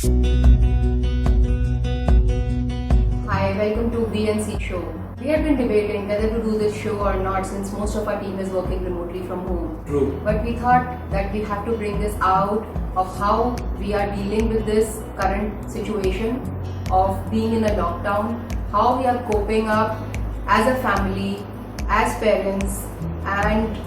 Hi, welcome to BNC show. We have been debating whether to do this show or not since most of our team is working remotely from home. True. But we thought that we have to bring this out of how we are dealing with this current situation of being in a lockdown, how we are coping up as a family, as parents, and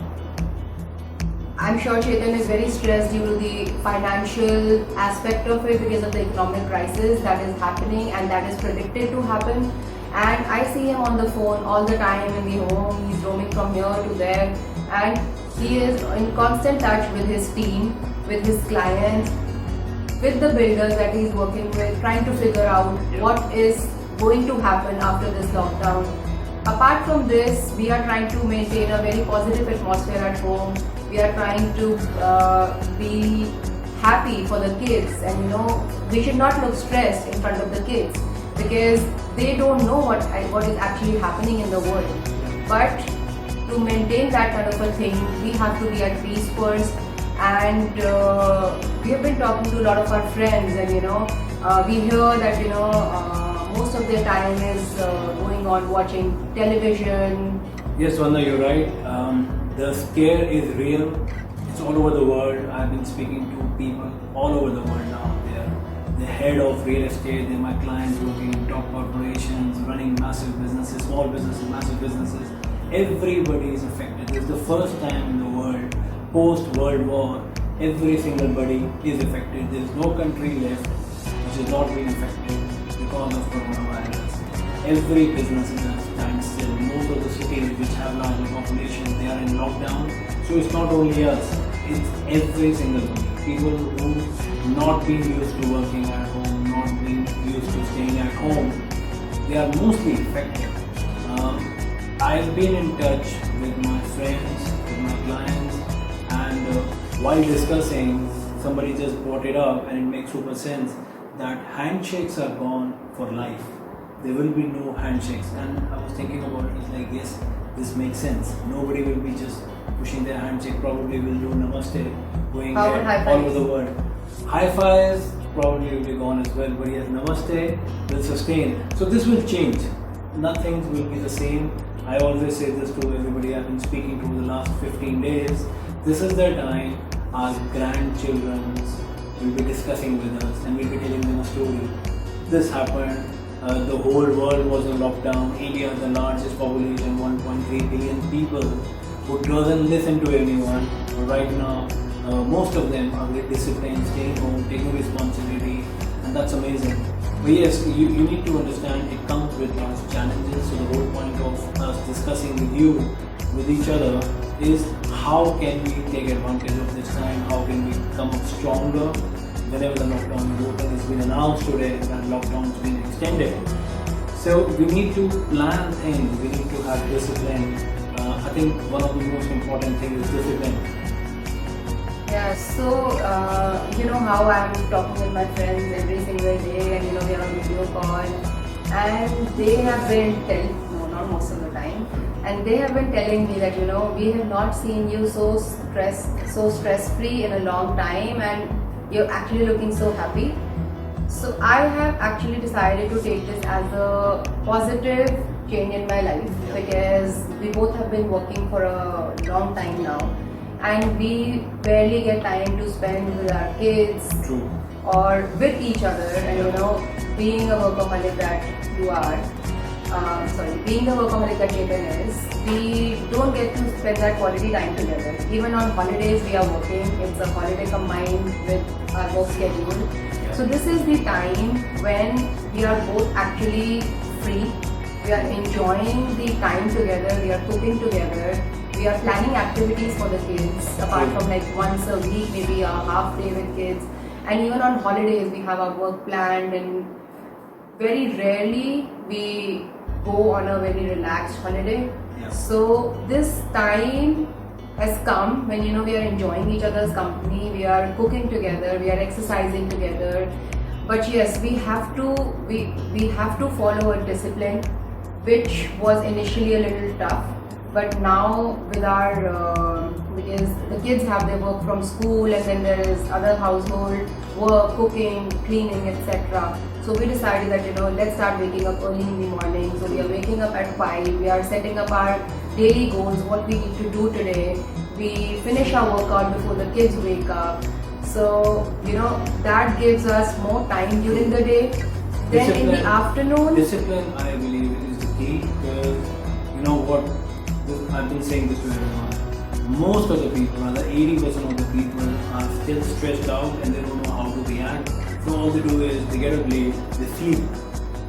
I'm sure Chetan is very stressed due to the financial aspect of it because of the economic crisis that is happening and that is predicted to happen. And I see him on the phone all the time in the home. He's roaming from here to there, and he is in constant touch with his team, with his clients, with the builders that he's working with, trying to figure out what is going to happen after this lockdown. Apart from this, we are trying to maintain a very positive atmosphere at home. We are trying to be happy for the kids, and we should not look stressed in front of the kids because they don't know what is actually happening in the world. But to maintain that kind of a thing, we have to be at peace first. And we have been talking to a lot of our friends, and we hear that most of their time is going on watching television. Yes, Vanda, you're right. The scare is real. It's all over the world. I've been speaking to people all over the world now. They're the head of real estate. They're my clients working in top corporations, running massive businesses, small businesses, massive businesses. Everybody is affected. This is the first time in the world, post-World War, every single body is affected. There is no country left which is not being affected because of coronavirus. Every business is at standstill. Most of the cities which have larger populations, they are in lockdown. So it's not only us, it's every single one. People who not being used to working at home, not being used to staying at home, they are mostly affected. I've been in touch with my friends, with my clients, and while discussing, somebody just brought it up and it makes super sense that handshakes are gone for life. There will be no handshakes, and I was thinking about it, it's like, yes, this makes sense. Nobody will be just pushing their handshake, probably will do namaste, going there all over the world. High fives probably will be gone as well, but yes, namaste will sustain. So this will change. Nothing will be the same. I always say this to everybody I've been speaking to the last 15 days. This is the time our grandchildren will be discussing with us and we'll be telling them a story. This happened. The whole world was in lockdown. India, the largest population, 1.3 billion people, who doesn't listen to anyone. Right now, most of them are very disciplined, staying home, taking responsibility, and that's amazing. But yes, you need to understand it comes with lots of challenges. So the whole point of us discussing with you, with each other, is how can we take advantage of this time? How can we come up stronger? Whenever the lockdown is open, it's been announced today that lockdown has been extended. So we need to plan things, we need to have discipline. I think one of the most important things is discipline. Yeah, so you know how I'm talking with my friends every single day, and we're on video call, and they have been not most of the time, and they have been telling me that we have not seen you so stress-free in a long time, and you're actually looking so happy. So I have actually decided to take this as a positive change in my life because we both have been working for a long time now, and we barely get time to spend with our kids. True. Or with each other. And being a workaholic that you are, being the workaholic that Chetan is, we don't get to spend that quality time together. Even on holidays we are working. It's a holiday combined with our work schedule. So this is the time when we are both actually free. We are enjoying the time together. We are cooking together. We are planning activities for the kids, apart from like once a week, maybe a half day with kids. And even on holidays, we have our work planned, and very rarely we go on a very relaxed holiday. Yeah. So this time has come when we are enjoying each other's company, we are cooking together, we are exercising together. But yes, we have to follow a discipline, which was initially a little tough. But now with our because the kids have their work from school and then there is other household work, cooking, cleaning, etc. So we decided that let's start waking up early in the morning. So we are waking up at 5. We are setting up our daily goals, what we need to do today. We finish our workout before the kids wake up. So that gives us more time during the day. Then in the afternoon, discipline, I believe, is the key, because you know what, I've been saying this to everyone. Most of the people, rather 80% of the people, are still stressed out and they don't know how to react. So all they do is they get up late, they sleep.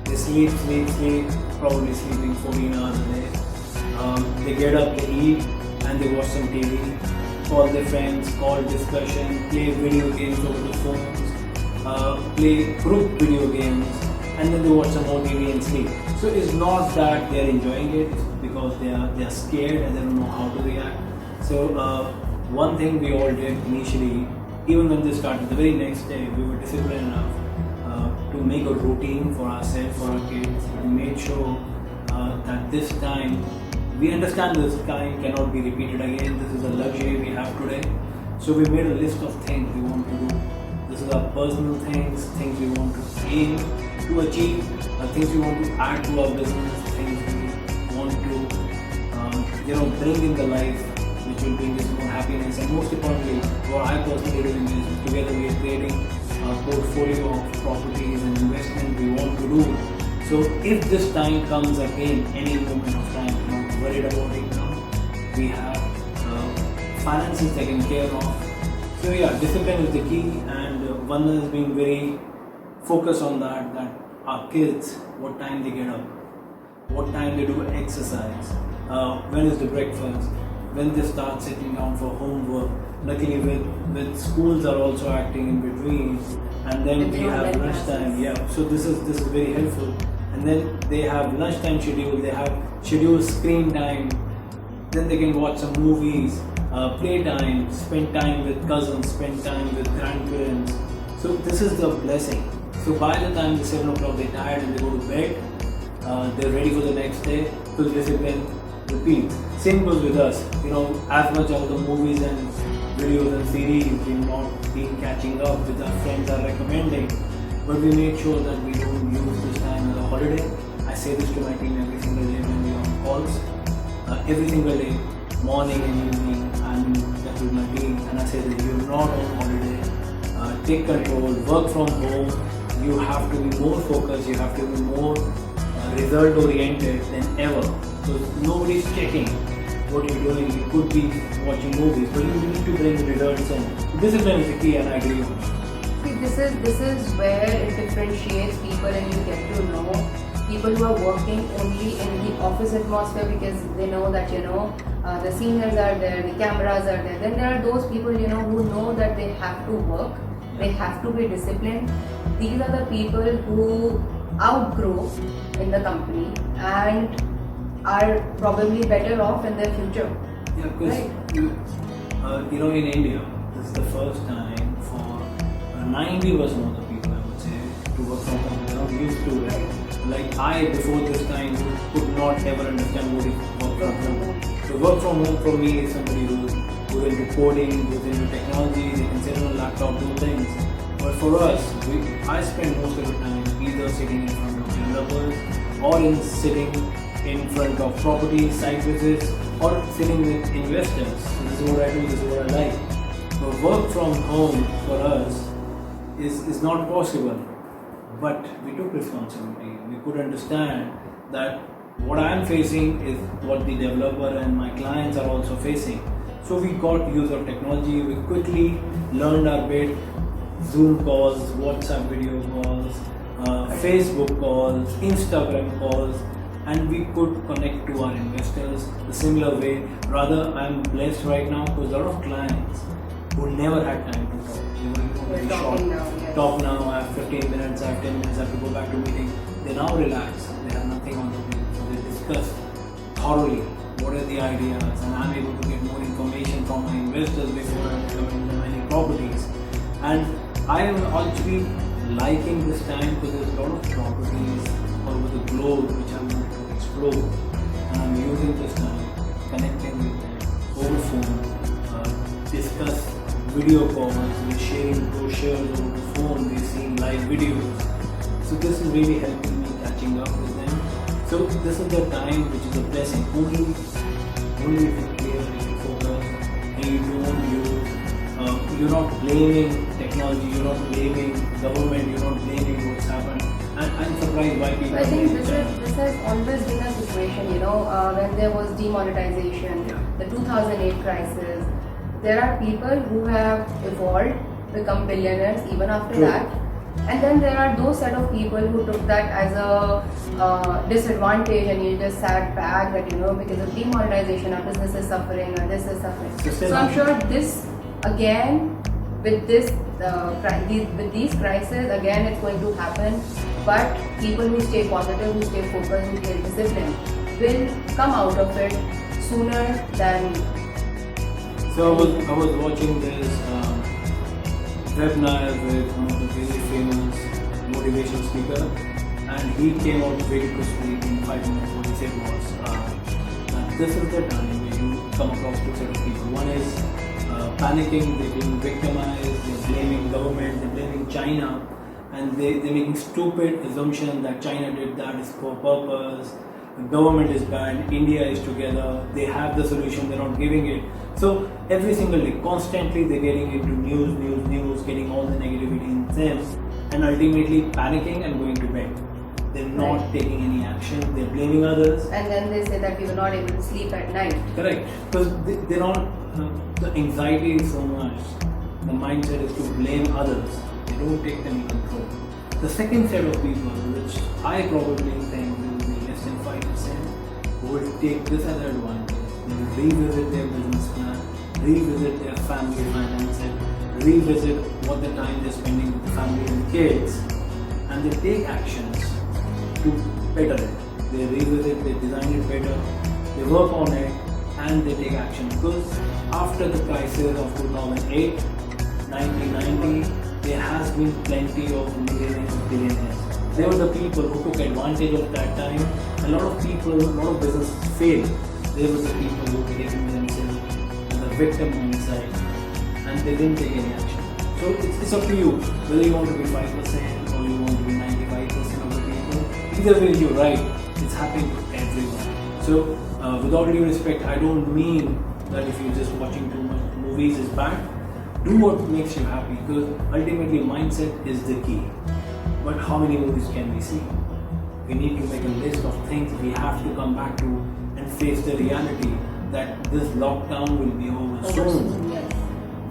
They sleep, probably sleeping 14 hours a day. They get up, they eat, and they watch some TV, call their friends, call discussion, play video games over the phones, play group video games, and then they watch some more TV and sleep. So it's not that they are enjoying it, it's because they are scared and they don't know how to react. So one thing we all did initially, even when this started, the very next day we were disciplined enough to make a routine for ourselves, for our kids. We made sure that this time, we understand this time cannot be repeated again. This is a luxury we have today. So we made a list of things we want to do. This is our personal things we want to aim to achieve, things we want to add to our business, things we want to bring in the life which will bring us more happiness. And most importantly, what I personally doing is together we are creating a portfolio of properties and investment we want to do. So if this time comes again, any moment of time, we're not worried about it now. We have finances taken care of. So yeah, discipline is the key, and Vandana has been very focused on that our kids, what time they get up, what time they do exercise, when is the breakfast, when they start sitting down for homework. Luckily with schools are also acting in between, and then we have lunchtime. Yeah, so this is very helpful. And then they have lunchtime schedule, they have scheduled screen time, then they can watch some movies, play time, spend time with cousins, spend time with grandparents. So this is the blessing. So by the time it's 7 o'clock, they're tired and they go to bed, they're ready for the next day. So discipline repeats. Same goes with us. As much of the movies and videos and series we've not been catching up with, our friends are recommending, but we make sure that we don't use this time as a holiday. I say this to my team every single day when we are on calls. Every single day, morning and evening, I'm back with my team, and I say that you're not on holiday. Take control, work from home. You have to be more focused, you have to be more result oriented than ever. So nobody's checking what you're doing. You could be watching movies, but you need to bring the results in. Discipline is the key, and I agree with you. See, this is where it differentiates people, and you get to know people who are working only in the office atmosphere because they know that the seniors are there, the cameras are there. Then there are those people who know that they have to work, they have to be disciplined. These are the people who outgrow in the company and are probably better off in their future. Yeah, because right. In India, this is the first time for 90% of the people, I would say, to work from home. They're not used to it. Like I, before this time, could not ever understand what is work from home. So work from home for me is somebody who's into coding, who's into technology, they can sit on a laptop, do things. But for us, I spend most of the time either sitting in front of developers or sitting in front of property site visits or sitting with investors. So this is what I do, this is what I like. So work from home for us is not possible. But we took responsibility. We could understand that what I am facing is what the developer and my clients are also facing. So we got use of technology. We quickly learned our bit. Zoom calls, WhatsApp video calls, Facebook calls, Instagram calls, and we could connect to our investors the similar way. Rather, I'm blessed right now because a lot of clients who never had time to talk. They were talk now, I have 15 minutes, I have 10 minutes, I have to go back to meeting. They now relax, they have nothing on the plate. So they discuss thoroughly what are the ideas, and I'm able to get more information from my investors before I recommend them any properties. And I am actually liking this time because there's a lot of properties all over the globe which I'm going to explore. And I'm using this time connecting with them over phone, discuss video calls, we're sharing brochures over the phone, we're seeing live videos. So this is really helping me catching up with them. So this is the time which is a blessing. Only if you're clear, if you focus, and you don't use, you're not blaming technology, you're not blaming government, you're not blaming what's happened. And I'm surprised why people. I think this has always been a situation, when there was demonetization, Yeah. the 2008 crisis. There are people who have evolved, become billionaires even after True. that. And then there are those set of people who took that as a disadvantage, and you just sat back that, because of demonetization, our business is suffering, or this is suffering. So I'm sure this, again, with this with these crises, again it's going to happen. But people who stay positive, who stay focused, who stay disciplined, will come out of it sooner than. So I was watching this webinar with one of the very famous motivational speaker, and he came out very crisply in 5 minutes. What he said was, that this is the time where you come across two set of people. One is panicking, they're being victimized, they're blaming government, they're blaming China, and they're making stupid assumption that China did that is for purpose. The government is bad, India is together, they have the solution, they're not giving it. So every single day, constantly they're getting into news, getting all the negativity in them, and ultimately panicking and going to bed. They're not Right. taking any action, they're blaming others. And then they say that we were not able to sleep at night. Correct, because they're not, the anxiety is so much, the mindset is to blame others, they don't take them in control. The second set of people, which I probably think will be less than 5%, who will take this as an advantage. They will revisit their business plan, revisit their family finances, revisit what the time they're spending with the family and kids, and they take actions to better it. They revisit, they design it better, they work on it, and they take action. Because after the crisis of 2008, 1990, there has been plenty of millionaires and billionaires. They were the people who took advantage of that time. A lot of people, a lot of businesses failed. They were the people who were taking themselves as a victim mindset, and they didn't take any action. So it's up to you whether you want to be 5% or you want to be 95% of the people. Either way, you're right. It's happening to everyone. So with all due respect, I don't mean that if you're just watching too much movies is bad. Do what makes you happy, because ultimately mindset is the key. But how many movies can we see? We need to make a list of things we have to come back to and face the reality that this lockdown will be over soon. Yes.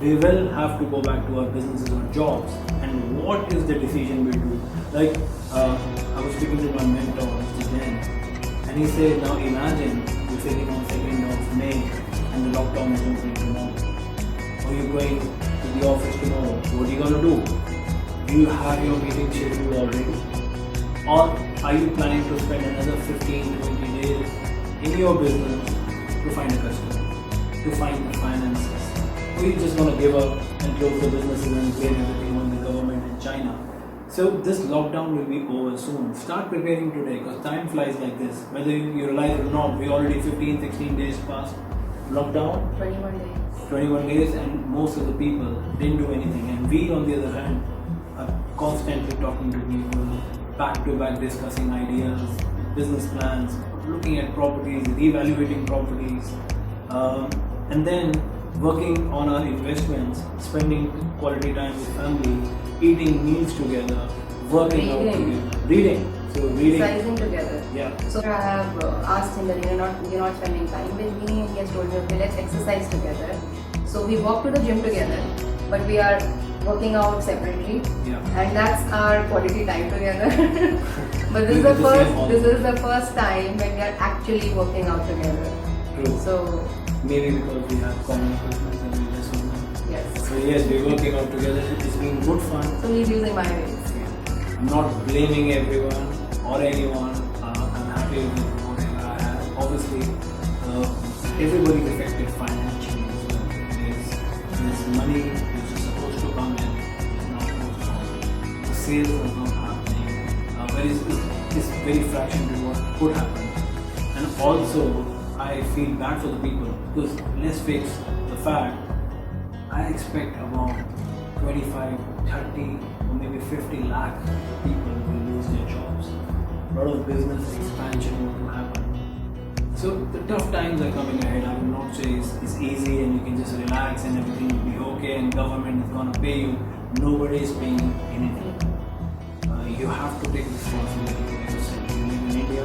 We will have to go back to our businesses or jobs. And what is the decision we do? Like, I was speaking to my mentor, Mr. Jain, and he said, now imagine you're sitting on 2nd of May and the lockdown is opening tomorrow. Or you're going to the office tomorrow. What are you going to do? Do you have your meeting scheduled already? Or are you planning to spend another 15-20 days in your business to find a customer, to find the finances? Or you're just going to give up and close the businesses and blame everything on the government in China? So this lockdown will be over soon. Start preparing today, because time flies like this. Whether you realize it or not, we already 15-16 days past lockdown. 21 days. 21 days, and most of the people didn't do anything. And we, on the other hand, are constantly talking to people, back to back discussing ideas, business plans, looking at properties, reevaluating properties, and then working on our investments, spending quality time with family, eating meals together, working out together, reading. So reading. Exercising together. Yeah. So I have asked him that you're not spending time with me, and he has told me, okay, let's exercise together. So we walk to the gym together, but we are working out separately. Yeah. And that's our quality time together. But this is the first time when we are actually working out together. True. So Maybe because we have common equipment and we just don't know. yes. So yes, we're working out together. It's been good fun. So he's using my ways. I'm not blaming everyone or anyone. I'm happy with whatever I have. Obviously, everybody's affected financially as well. There's money which is supposed to come in, is not supposed to come. The sales are not happening. It's very fraction to what could happen. And also, I feel bad for the people, because let's face the fact, I expect about 25, 30 or maybe 50 lakh people will lose their jobs. A lot of business expansion will happen. So the tough times are coming ahead. I will not say it's easy and you can just relax and everything will be okay and government is going to pay you. Nobody is paying anything. You have to take responsibility for yourself. You live in India.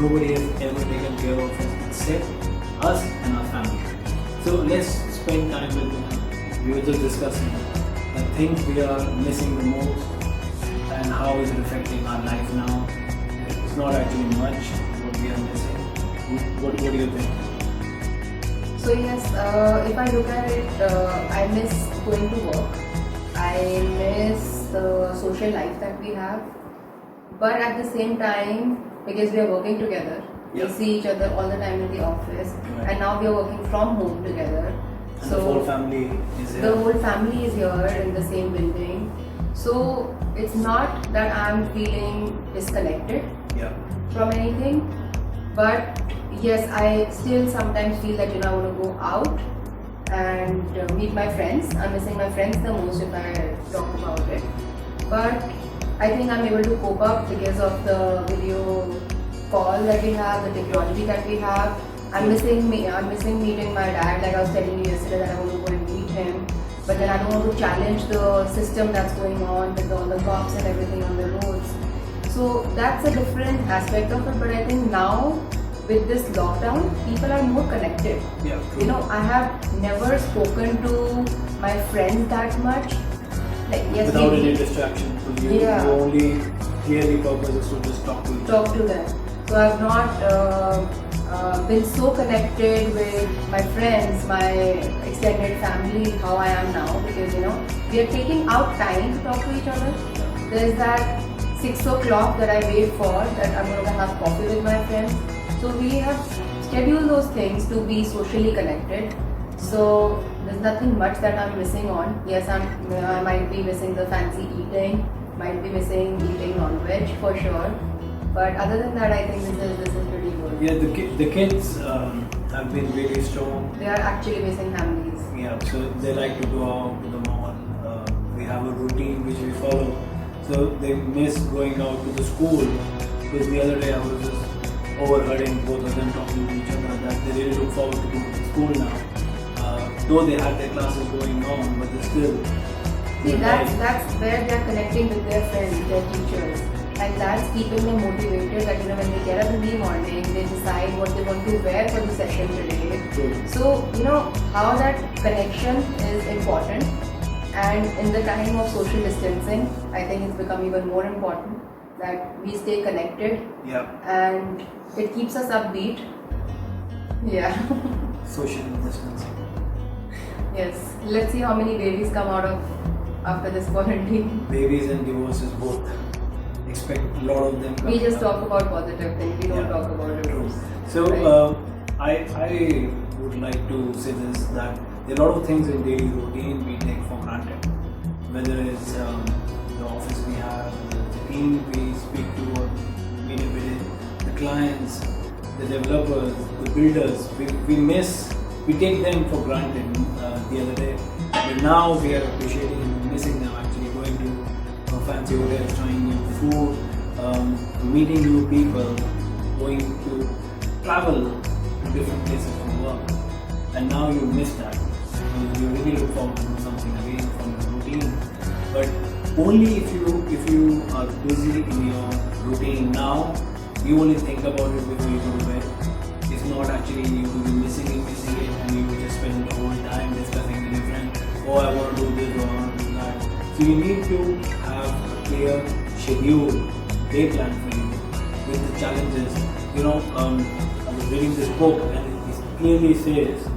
Nobody has ever taken care of us except us and our family. So let's spend time with them. We were just discussing the things we are missing the most and how is it affecting our life now. It's not actually much what we are missing. What do you think? So yes, if I look at it, I miss going to work. I miss the social life that we have. But at the same time, because we are working together, Yep. we see each other all the time in the office, Right. and now we are working from home together. And the whole family is here. The whole family is here in the same building. So it's not that I'm feeling disconnected Yeah. from anything, but yes, I still sometimes feel that I want to go out and meet my friends. I'm missing my friends the most if I talk about it. But I think I'm able to cope up because of the video call that we have, the technology that we have. I'm missing meeting my dad, like I was telling you yesterday that I want to go and meet him. But then I don't want to challenge the system that's going on with all the cops and everything on the roads. So that's a different aspect of it. But I think now with this lockdown, people are more connected. Yeah. True. I have never spoken to my friends that much. Like yes, Without we any distraction. So you, Yeah. you only clearly purpose is to just talk to each other. talk to them. So I've not been so connected with my friends, my extended family, how I am now, because we are taking out time to talk to each other. There's that 6 o'clock that I wait for, that I'm going to have coffee with my friends. So we have scheduled those things to be socially connected. So there's nothing much that I'm missing on. Yes, I might be missing the fancy eating, might be missing eating non-veg for sure. But other than that, I think this is pretty good. Yeah, the kids have been really strong. They are actually missing families. Yeah, so they like to go out to the mall. We have a routine which we follow. So they miss going out to the school. Because the other day I was just overhearing both of them talking to each other that they really look forward to going to school now. Though they had their classes going on, but they still. See, that's where they are connecting with their friends, their teachers. And that's keeping them motivated that when they get up in the morning, they decide what they want to wear for the session today. True. So, how that connection is important. And in the time of social distancing, I think it's become even more important that we stay connected. Yeah. And it keeps us upbeat. Yeah. Social distancing. Yes. Let's see how many babies come out of after this quarantine. Babies and divorces both. Expect a lot of them. We coming just up. talk about positive things. We don't Yeah. talk about it. True. So Right. I would like to say this, that there are a lot of things in daily routine we take for granted. Whether it's the office we have, the team we speak to or meet every day, the clients, the developers, the builders, we take them for granted the other day. But now we are appreciating and missing them, actually going to fancy hotels, trying new food, meeting new people, going to travel to different places for work. And now you miss that. You really look forward to do something again from your routine. But only if you are busy in your routine now, you only think about it before you go to bed. It's not actually you will be missing it, and you will just spend the whole time discussing with your friend, oh, I want to do this or I want to do that. So you need to have a clear schedule, day plan for you with the challenges. I was reading this book and it clearly says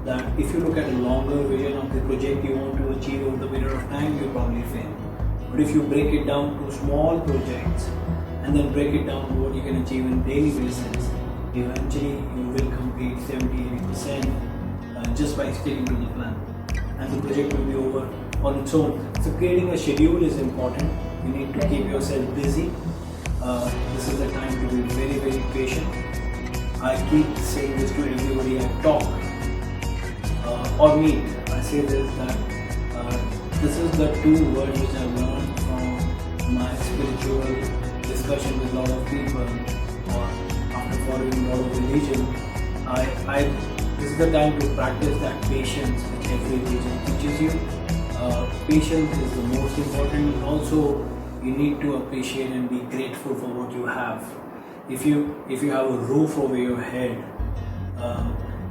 that if you look at a longer vision of the project you want to achieve over the period of time, you'll probably fail. But if you break it down to small projects and then break it down to what you can achieve on a daily basis, eventually you will complete 70-80% just by sticking to the plan. And the project will be over on its own. So creating a schedule is important. You need to keep yourself busy. This is the time to be very, very patient. I keep saying this to everybody I talk. or me. I say this that this is the two words which I've learned from my spiritual discussion with a lot of people, or after following a lot of religion. This is the time to practice that patience which every religion teaches you. Patience is the most important. Also, you need to appreciate and be grateful for what you have. If you have a roof over your head,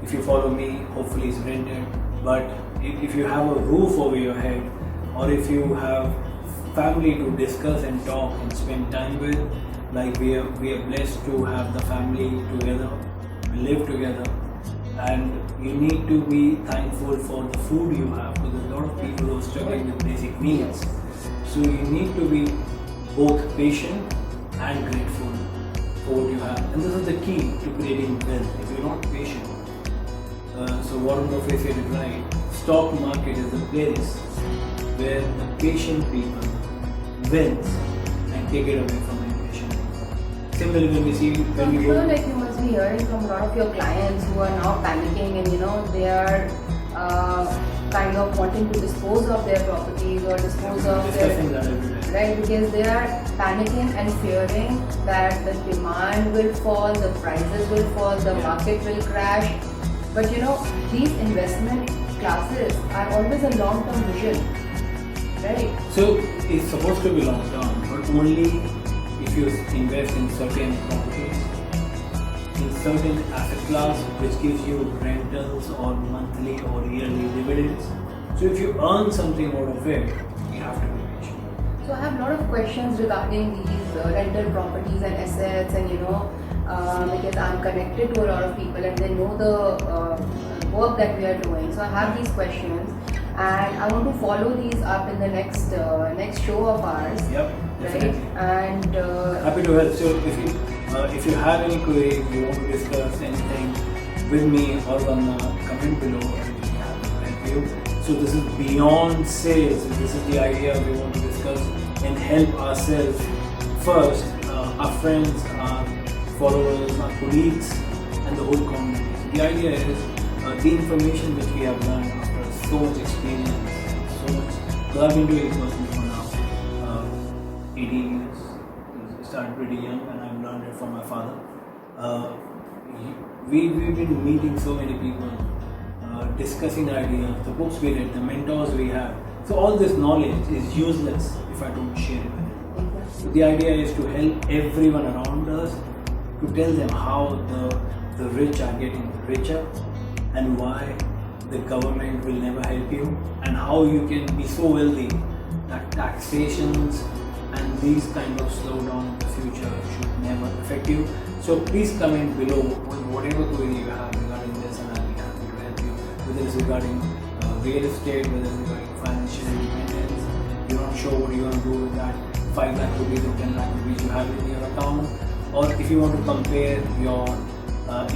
if you follow me, hopefully it's rented. But if you have a roof over your head, or if you have family to discuss and talk and spend time with, like we are blessed to have the family together, we live together, and you need to be thankful for the food you have, because there's a lot of people who are struggling with basic needs. So you need to be both patient and grateful for what you have, and this is the key to creating wealth. If you're not patient, so Warren Buffett said it right. Stock market is the place where the patient people wins and take it away from the impatient people. Similarly, when we see So when we I feel go. like you must be hearing from a lot of your clients who are now panicking, and they are kind of wanting to dispose of their properties or dispose of Discussing their that every day. right, because they are panicking and fearing that the demand will fall, the prices will fall, the market will crash. But these investment classes are always a long-term vision, right? So it's supposed to be long term, but only if you invest in certain properties, in certain asset class which gives you rentals or monthly or yearly dividends. So if you earn something out of it, you have to be patient. So I have a lot of questions regarding these rental properties and assets, and because I'm connected to a lot of people and they know the work that we are doing. So I have these questions, and I want to follow these up in the next show of ours. Yep, Right? definitely. And Happy to help. So if you have any queries, you want to discuss anything with me or on the comment below, I will be happy to help you. So this is beyond sales. This is the idea we want to discuss and help ourselves first, our friends, our followers, our colleagues, and the whole community. So the idea is the information which we have learned after so much experience and so much. Because I've been doing personal for now 18 years. I started pretty young, and I've learned it from my father. We've been meeting so many people, discussing ideas, the books we read, the mentors we have. So all this knowledge is useless if I don't share it with them. So the idea is to help everyone around us, to tell them how the rich are getting richer, and why the government will never help you, and how you can be so wealthy that taxations and these kind of slowdown in the future should never affect you. So please comment below with whatever query you have regarding this, and I'll be happy to help you. Whether it's regarding real estate, whether it's regarding financial independence, you're not sure what you're going to do with that 5 lakh rupees or 10 lakh rupees you have in your account, or if you want to compare your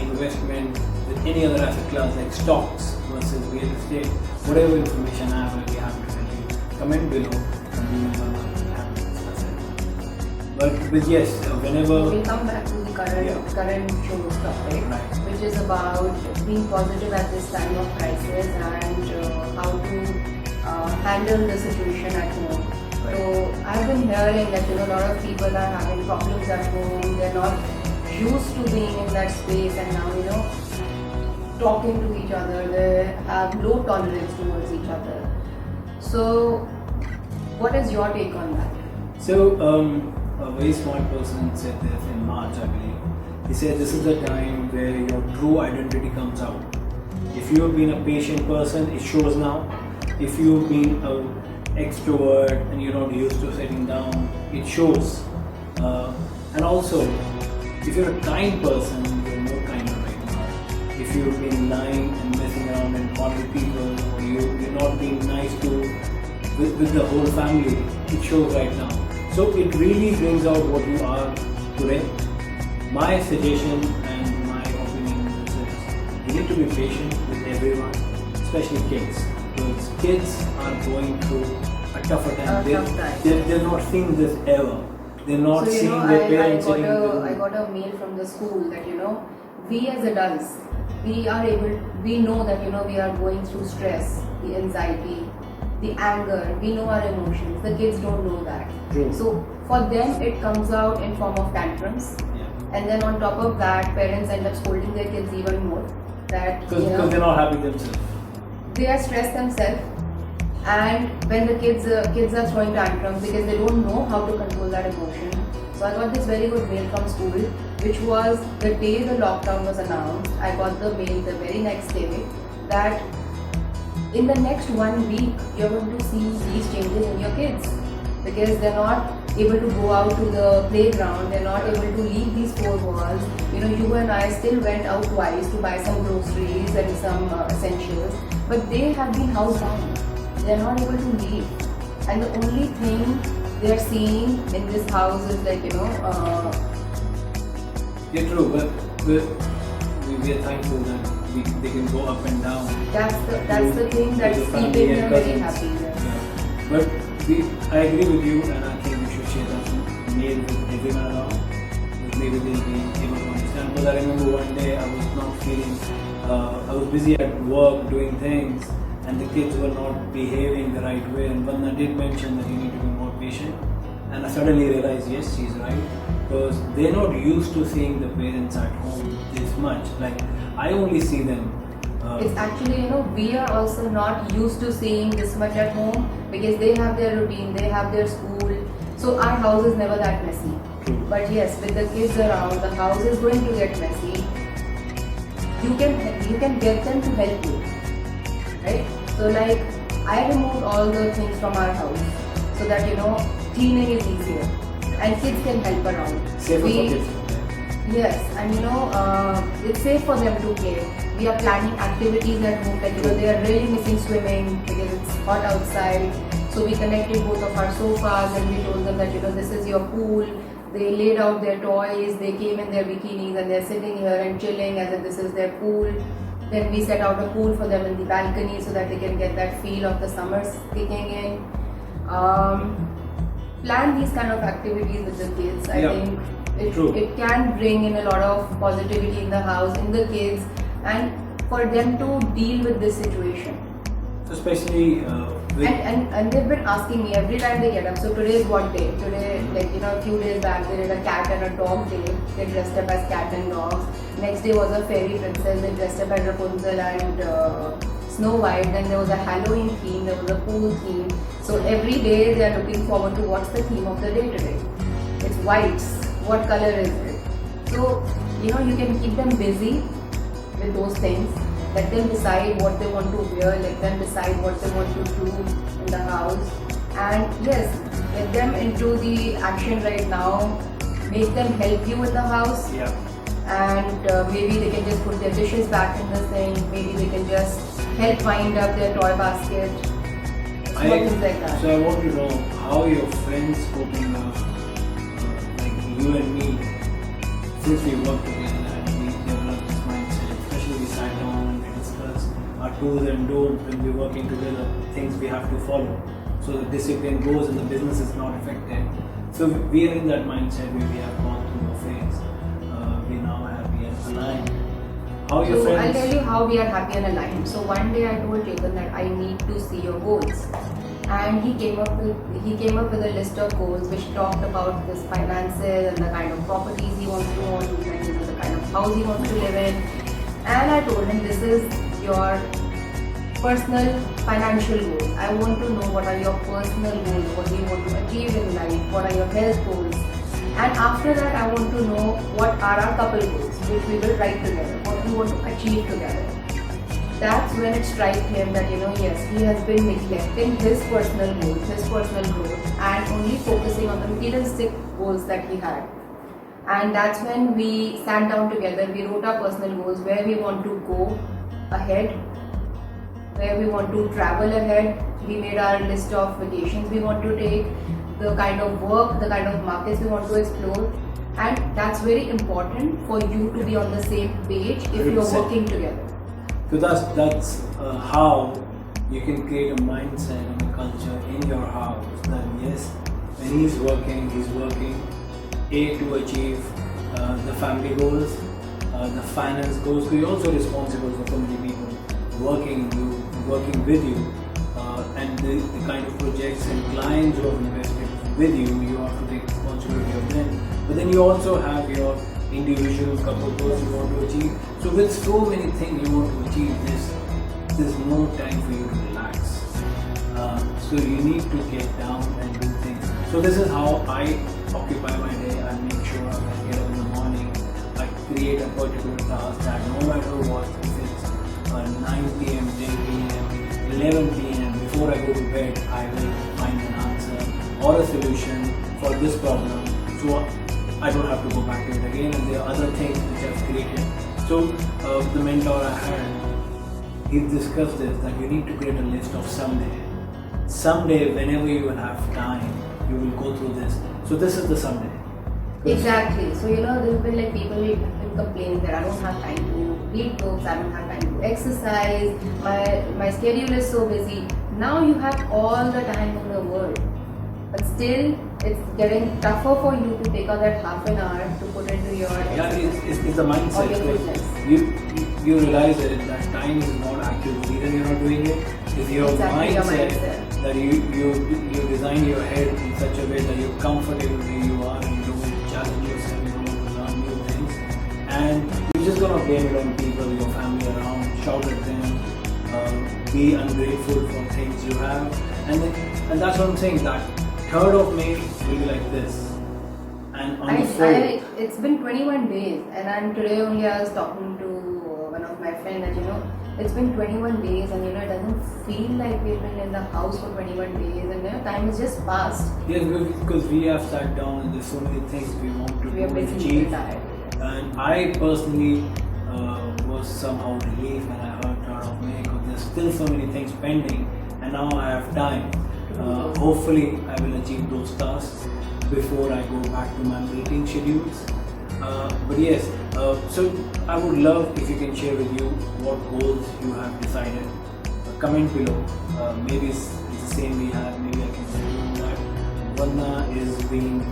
investment with any other asset class like stocks versus real estate, whatever information I have, I'll be happy to help you. Comment below, and we will be happy to discuss it. But yes, whenever we'll come back to the current show's topic, Right. which is about being positive at this time of crisis, and how to handle the situation at home. Right. So I've been hearing that a lot of people are having problems at home. They're not used to being in that space, and now talking to each other. They have low tolerance towards each other. So what is your take on that? So, a very smart person said this in March, I believe. He said this is the time where your true identity comes out. If you have been a patient person, it shows now. If you've been an extrovert and you're not used to sitting down, it shows. And also, if you're a kind person, you're more kinder right now. If you've been lying and messing around and calling people, or you're not being nice with the whole family, it shows right now. So it really brings out what you are today. My suggestion and my opinion is this: you need to be patient with everyone, especially kids, because kids are going through a tougher time. Tough time. They're not seeing this ever. They're not So seeing their parents I sitting in the room. got a mail from the school that we as adults, we know that we are going through stress, the anxiety, the anger. We know our emotions. The kids don't know that. True. So for them, it comes out in form of tantrums, Yeah. and then on top of that, parents end up scolding their kids even more. That Because they're not happy themselves. they are stressed themselves, and when the kids are throwing tantrums because they don't know how to control that emotion. So I got this very good mail from school, which was the day the lockdown was announced. I got the mail the very next day that in the next 1 week you're going to see these changes in your kids, because they're not able to go out to the playground, they're not able to leave these four walls. You and I still went out twice to buy some groceries and some essentials, but they have been housebound. They're not able to leave, and the only thing they're seeing in this house is Yeah, true, but we are thankful that they can go up and down. that's the thing that's with the family keeping and them very cousins. happy. Yeah. But I agree with you, and I think we should share that mail with everyone around. Because maybe they'll be able to understand. Because I remember one day I was not feeling, I was busy at work doing things, and the kids were not behaving the right way. And Vandana did mention that you need to be more patient. And I suddenly realized, yes, she's right. Because they're not used to seeing the parents at home this much. Like, I only see them. It's actually, we are also not used to seeing this much at home, because they have their routine, they have their school. So our house is never that messy. True. But yes, with the kids around, the house is going to get messy. You can get them to help you, right? So like, I removed all the things from our house so that cleaning is easier and kids can help around. Safer for kids. Yes, and it's safe for them to play. We are planning activities at home, like they are really missing swimming because it's hot outside. So we connected both of our sofas and we told them that this is your pool. They laid out their toys, they came in their bikinis and they're sitting here and chilling as if this is their pool. Then we set out a pool for them in the balcony so that they can get that feel of the summers kicking in. Plan these kind of activities with the kids. I think it can bring in a lot of positivity in the house, in the kids, and for them to deal with this situation. Especially and they've been asking me every time they get up. So today is what day? Today, a few days back, they did a cat and a dog day. They dressed up as cat and dogs. Next day was a fairy princess. They dressed up as Rapunzel and Snow White. Then there was a Halloween theme. There was a pool theme. So every day they are looking forward to what's the theme of the day today. It's whites. What color is it? So you can keep them busy with those things. Let them decide what they want to wear, let them decide what they want to do in the house. And yes, get them into the action right now. Make them help you in the house. Yeah. And maybe they can just put their dishes back in the sink. Maybe they can just help wind up their toy basket. Small things like that. So I want to know how your friends coping up, like you and me, since we work together and we developed this mindset, especially we sat down and we discussed our do's and don'ts when we're working together, things we have to follow. So the discipline goes and the business is not affected. So we are in that mindset where we have gone through a phase. We're now happy and aligned. How are your friends? I'll tell you how we are happy and aligned. So one day I told Chetan that I need to see your goals. And he came up with a list of goals which talked about his finances and the kind of properties he wants to own, and the kind of house he wants to live in. And I told him, this is your personal financial goals. I want to know what are your personal goals, what do you want to achieve in life, what are your health goals. And after that I want to know what are our couple goals, which we will write together, what we want to achieve together. That's when it struck him that yes, he has been neglecting his personal goals, his personal growth, and only focusing on the materialistic goals that he had. And that's when we sat down together, we wrote our personal goals, where we want to go ahead, where we want to travel ahead. We made our list of vacations we want to take, the kind of work, the kind of markets we want to explore. And that's very important for you to be on the same page if you're 100%. working together. Because that's how you can create a mindset and a culture in your house that yes, when he's working to achieve the family goals, the finance goes, because you're also responsible for so many people working with you, and the kind of projects and clients who have invested with you, you have to take responsibility of them. But then you also have your individual couple goals you want to achieve. So with so many things you want to achieve, there's no time for you to relax. So you need to get down and do things. So this is how I occupy my day. I make sure when I get up in the morning, I create a particular task that no matter what, if it's 9 p.m., 10 p.m., 11 p.m., before I go to bed, I will find an answer or a solution for this problem. So I don't have to go back to it again, and there are other things which I've created. So the mentor I had, he discussed this, that you need to create a list of someday whenever you will have time, you will go through this. So this is the someday. Exactly. So there have been like people who have been complaining that I don't have time to read books, I don't have time to exercise, my schedule is so busy. Now you have all the time in the world, but still it's getting tougher for you to take out that half an hour to put into your it's the mindset. or your business. You realize that time is not actually the reason you're not doing it. It's your Exactly, your mindset mindset. that you design your head in such a way that you're comfortable where you are and you don't challenge yourself, you don't want to learn new things, and you're just gonna blame it on people, your family around, shout at them, be ungrateful for things you have, and that's what I'm saying. That 3rd of May will be like this, and on the 4th. It's been 21 days, and today only I was talking to one of my friends that it's been 21 days, and it doesn't feel like we've been in the house for 21 days, and time is just passed. Yes, because we have sat down and there's so many things we want to We are do and basically achieve. tired. And I personally was somehow relieved when I heard 3rd of May, because there's still so many things pending, and now I have time. Hopefully I will achieve those tasks before I go back to my meeting schedules. But yes, so I would love if you can share with you what goals you have decided. Comment below. Maybe it's the same we have. Maybe I can tell you that Vandana is being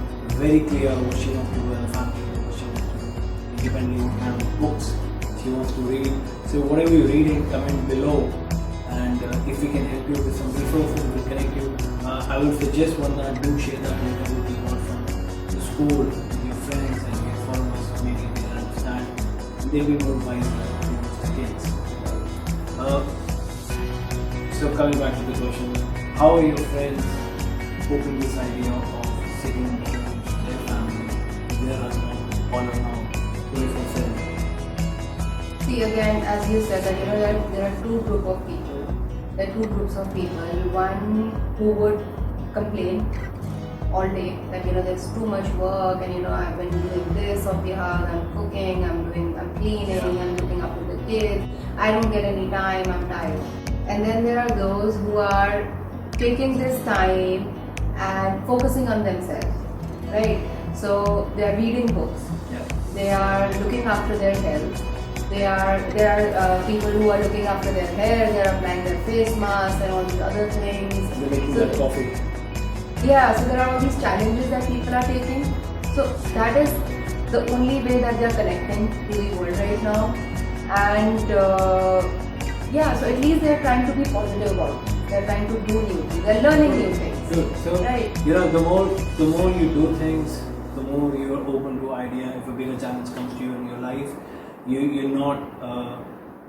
very clear what she wants to do as a family, what she wants to do, independently what kind of books she wants to read. So whatever you're reading, comment below. And if we can help you with some resources, we'll connect you. I will suggest Vandana, do share that whatever you got from the school, with your friends and your followers, so maybe they understand. They'll be more wise towards the kids. So coming back to the question, how are your friends coping this idea of sitting down with their family, with their husband, all around, 24/7? See, again, as you said, that there are two groups of people. There are two groups of people. One who would complain all day that there's too much work, and I've been doing this of the house, I'm cooking, I'm cleaning, I'm looking after the kids, I don't get any time, I'm tired. And then there are those who are taking this time and focusing on themselves, right? So they are reading books, they are looking after their health. There are people who are looking after their hair, they are applying their face masks and all these other things. They're making that coffee. Yeah, so there are all these challenges that people are taking. So that is the only way that they are connecting to the world right now. And so at least they are trying to be positive about it. They are trying to do new things. They are learning new things. Good. So Right. the more you do things, the more you are open to idea. If a bigger challenge comes to you in your life, you're not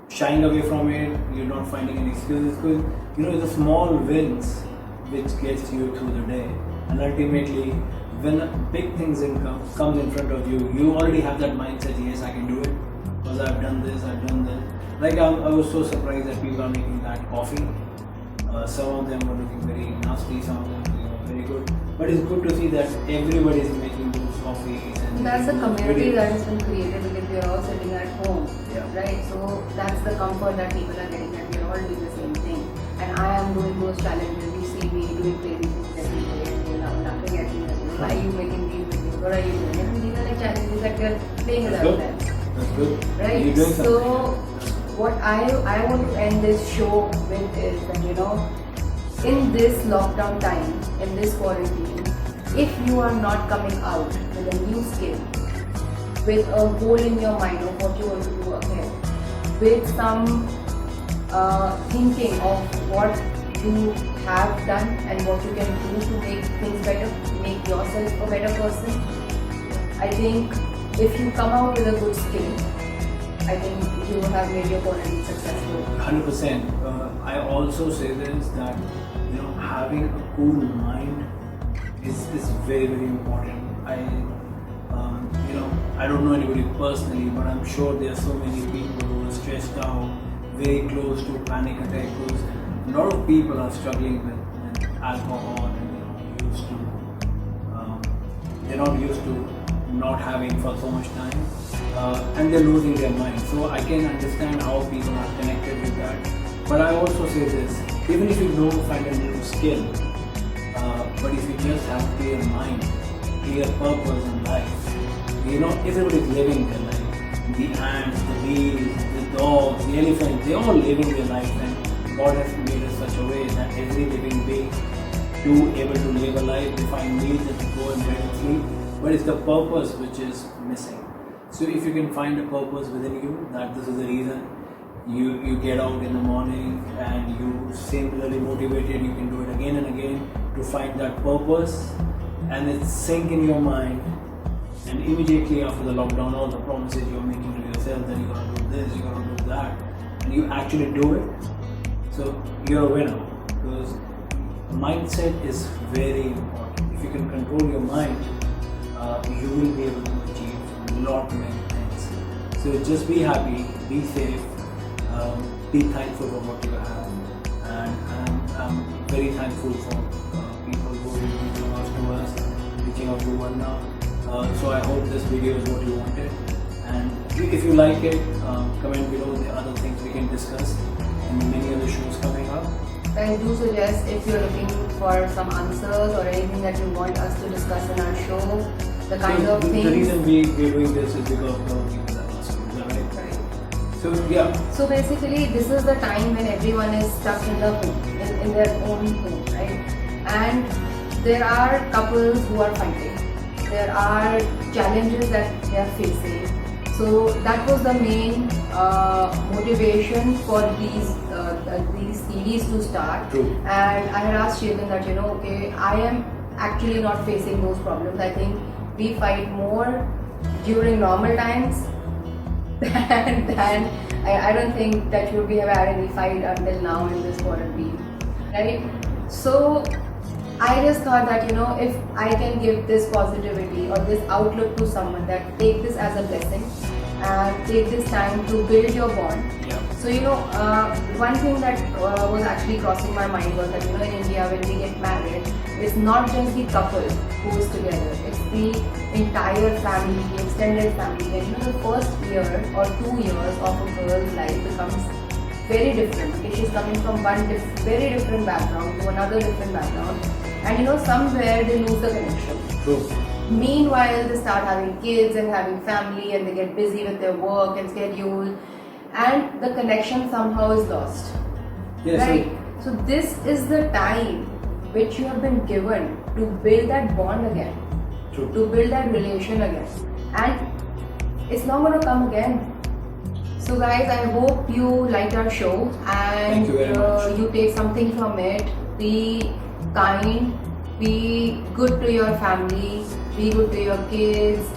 shying away from it. You're not finding any excuses, because the small wins which gets you through the day, and ultimately when big things comes in front of you, you already have that mindset. Yes, I can do it because I've done this, I've done that. Like I was so surprised that people are making that coffee. Some of them were looking very nasty, some of them very good. But it's good to see that everybody is making those coffees. And That's the community very- that has been created because we are all sitting at home, Yeah. right? So that's the comfort that people are getting, that we are all doing the same thing. And I am doing those challenges. You see me doing crazy things every day, and you're now laughing at me. Why are you making these videos? What are you doing? And these are like challenges that we are playing with That's our good. friends, That's good. right? You're doing So something. what I want to end this show with is that in this lockdown time, in this quarantine, if you are not coming out with a new skill, with a goal in your mind of what you want to do ahead, with some thinking of what you have done and what you can do to make things better, make yourself a better person. I think if you come out with a good skill, I think you have made your quality successful. 100%. I also say this that having a cool mind is very important. I don't know anybody personally, but I'm sure there are so many people who are stressed out, very close to panic attack, because a lot of people are struggling with alcohol and they're not used to not having for so much time, and they're losing their mind. So I can understand how people are connected with that. But I also say this, even if you don't find a new skill, but if you just have clear mind, clear purpose in life, everybody's living their life. The ants, the bees, the dogs, the elephants, they're all living their life, and God has made us such a way that every living being to able to live a life, they find needs and to go and bed and sleep, but it's the purpose which is missing. So if you can find a purpose within you, that this is the reason you get out in the morning and you similarly motivated, you can do it again and again to find that purpose, and it sink in your mind, and immediately after the lockdown, all the promises you're making to yourself that you're going to do this, you're going to do that, and you actually do it, so you're a winner. Because mindset is very important. If you can control your mind, you will be able to achieve a lot many things. So just be happy, be safe, be thankful for what you have, and I'm very thankful for people who are reaching out to us, reaching out to one now. So I hope this video is what you wanted, and if you like it, comment below the other things we can discuss and many other shows coming up. I do suggest, if you're looking for some answers or anything that you want us to discuss in our show, the kind of things. The reason we're doing this is because of the people that ask you, is that right? Right. So yeah. So basically, this is the time when everyone is stuck in the home, in their own home, right? And there are couples who are fighting. There are challenges that they are facing. So that was the main motivation for these series to start. True. And I had asked Chetan that, okay, I am actually not facing those problems. I think we fight more during normal times than I don't think that we have had any fight until now in this quarantine, right? So I just thought that, if I can give this positivity or this outlook to someone, that take this as a blessing and take this time to build your bond. Yeah. So, one thing that was actually crossing my mind was that, in India, when we get married, it's not just the couple who is together, it's the entire family, the extended family. And, the first year or 2 years of a girl's life becomes very different. Okay? She's coming from one very different background to another different background. And somewhere they lose the connection. True. Meanwhile, they start having kids and having family, and they get busy with their work and schedule, and the connection somehow is lost. Yes. Right? So this is the time which you have been given to build that bond again, True. to build that relation again, and it's not going to come again. So guys, I hope you liked our show and Thank you very much. you take something from it. Be kind, be good to your family, be good to your kids,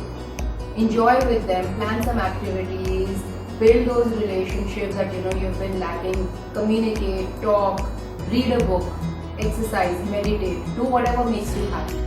enjoy with them, plan some activities, build those relationships that you've been lacking, communicate, talk, read a book, exercise, meditate, do whatever makes you happy.